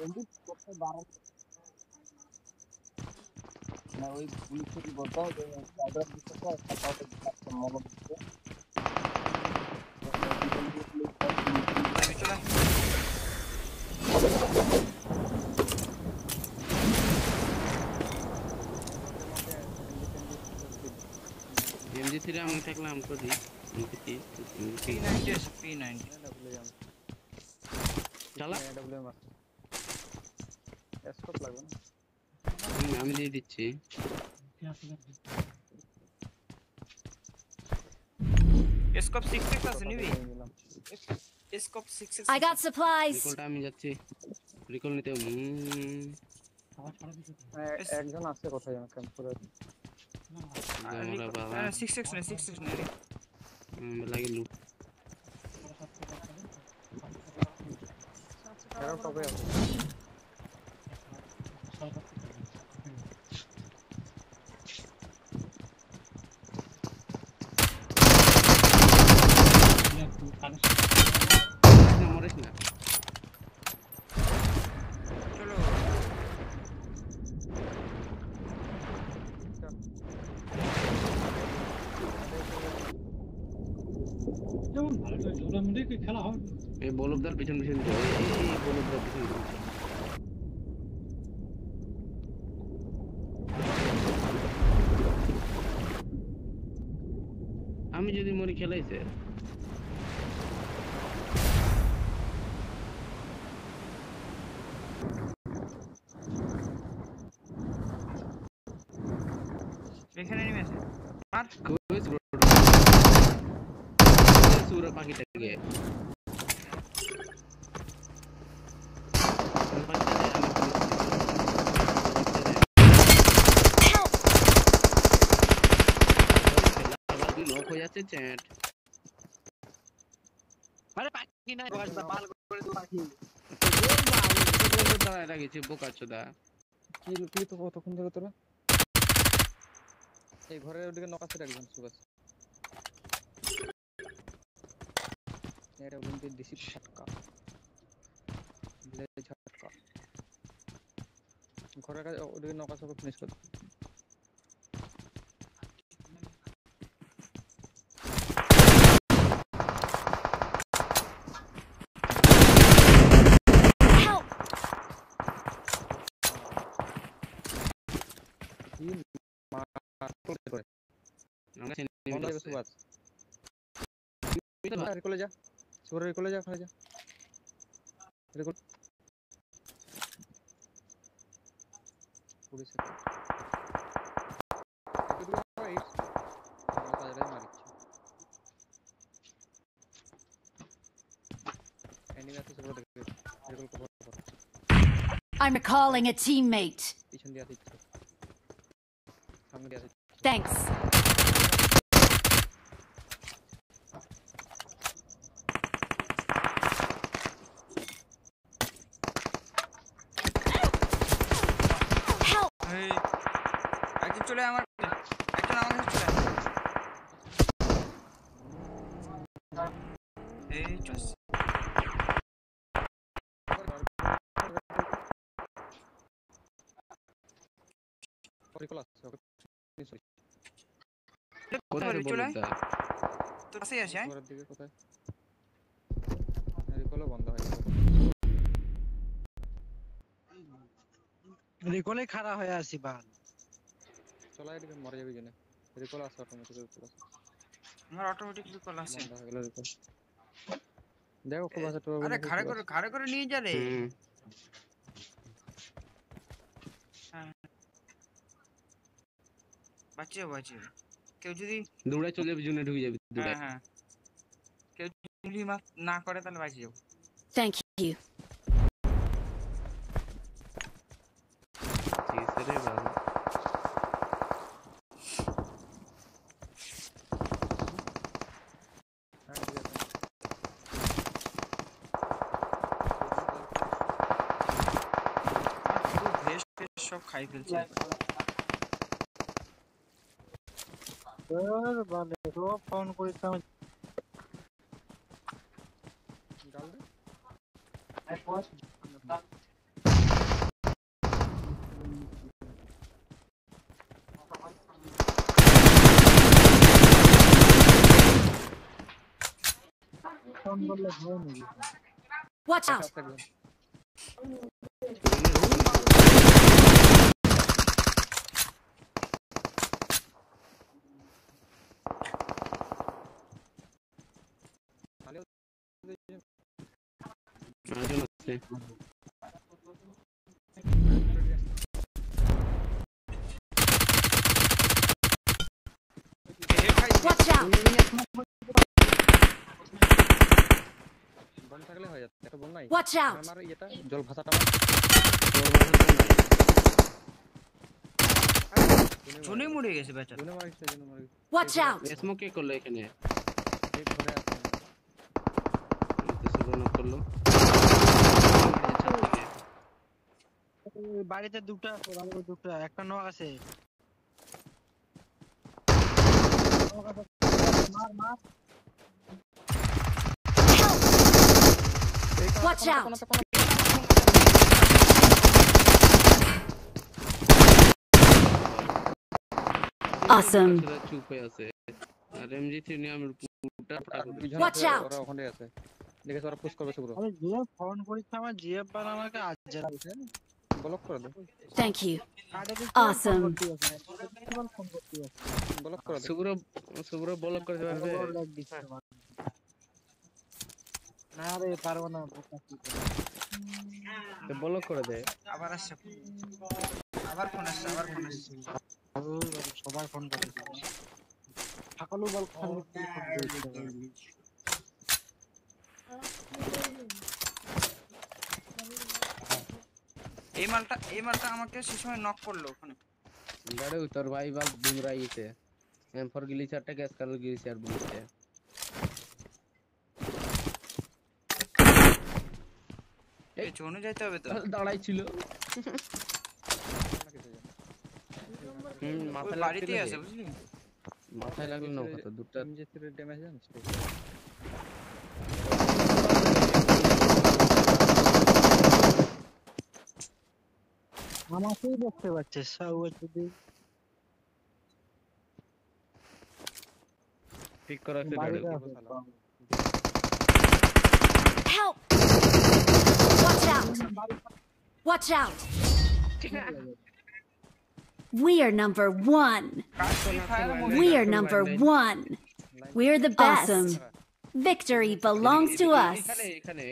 এমনি করতে বারণ না ওই পুলিশকে কি বলতো যে সাইবার দিতে তো সাইবার দিতে মনে দিতে আমি চলে MG3 আমি থাকলাম করি MG3 P90 আছে P90 চালা এডব্লিউএম আছে স্কোপ লাগবে না আমি দিয়ে দিচ্ছি স্কোপ 6x আছে নিবি scope 6x I got supplies. রিকলটা আমি যাচ্ছি রিকল নিতে একজন আছে কোথায় যেন ক্যাম্প করে আমরা বাবা 6x নে 6x নে লাগে লুট এরা কবে আছে মরিস না চলো যেমন ভালো জোড়া মিলে কি খেলা হয় এই বলবদার পিছন পিছন এই বলবদার পিছন আমি যদি মরি খেলাইছে এখানে নেমে আছে মার সুরা পাখিটাকে নক হয়ে যাচ্ছে চ্যাট আরে পাখি নাই বসদা পাল করে তো পাখি দাঁড়ায় লাগিয়েছে বোকাচোদা কি তো কতক্ষণ ধরে তোরা এই ঘরের ওদিকে নক আছে একজন সুগাস এটা বলতে দিছি ঝটকা ব্লেড ঝটকা ঘরের কাছে ওদিকে নক আছে ফিনিশ কর রিকলে যা সুরে রিকলে যা ওখানে যা recall police I'm recalling a teammate. পিছন দিয়ে দিচ্ছে সামনে দিয়ে দিচ্ছে Thanks. এই একজন চলে আমার একজন আমার কাছে চলে এই চস রিকল আছে কোথায় চলে বলবদা তোর কাছেই আছে ঘরের দিকে কোথায় রিকলও বন্ধ হয়ে গেল রিকলে খাড়া হয়ে আছি বাল চলা এদিকে মরে যাবি কেন রিকল আছে অটোমেটিক রিকল আছে আমার অটোমেটিক রিকল আছে বন্ধ হয়ে গেল রিকল দেখো খুব আছে তো আরে ঘাড়ে করে নিয়ে যা রে বাঁচিয়ে কেউ যদি দৌড়ে চলে যাবে জুনে ঢুকে যাবে দৌড়ে হ্যাঁ কেউ যদি না করে তাহলে বাঁচিয়ে যাবো Thank you. রে বাবা সব খাই ফেলছে ফোন করিতাম ডাল দে ফোন করলে হয় নাকি? Watch out! একটা একদম। তাহলে আরেকজন আছে। Watch out! বন থাকলে হয়ে যাচ্ছে, একটা বন নাই। Watch out! আমার ইয়েটা জল ভাষাটা আমার জনে মরে গেছে বেচারা। জুনে মারিছে, জুনে মারিছে। Watch out! স্মোক কে করলো এখানে? এই ঘরে আছে। শুরু না করলো। বাড়িতে দুটো আছে, বাড়িতে দুটো, একটা নক আছে। মার মার। Watch out! Awesome. চুপ হয়ে আছে। আর এমজি3 নিয়ে আমি পুরোটা আর দুইজন Watch আছে, out! ওরা ওখানে আছে। দেখেছ ওরা পুশ করবে শুভ্র। আমি জিএফ ফোন করেছি, আমার জিএফ বার আমাকে আজ ব্লক করে দে। Thank you. Awesome. ফোন করতে আছে। ব্লক করে দে। শুভ্র ব্লক করতে পারবে? না রে পারবো না। তো ব্লক করে দে। আবার আসছে, আবার ফোন আসছে, আবার ফোন আসছে। সবাই ফোন করে সকালও বল ফোন করতে এই মালটা আমাকে সে সময় নক করলো ওখানে। গাড়ি তোর ভাই বাল ঘুমরাইছে। M4 গ্লিচারটা গ্যাস কালো গ্লিচার বলছে। এই জোনে যাইতে হবে তো। দাঁড়াই ছিল। ওই মাথায় বাড়িতেই আছে বুঝলি। মাথায় লাগলো না কত দুটো। এমজি3 এর ড্যামেজ জানিস? আমাকেই দেখতে পাচ্ছে সব যদি ঠিক করা আছে গাড়ি। বাড়িতে আছে। Help! Watch out! Watch out! We are number one. We are number one. We're the best. Awesome. Victory belongs to us. এখানে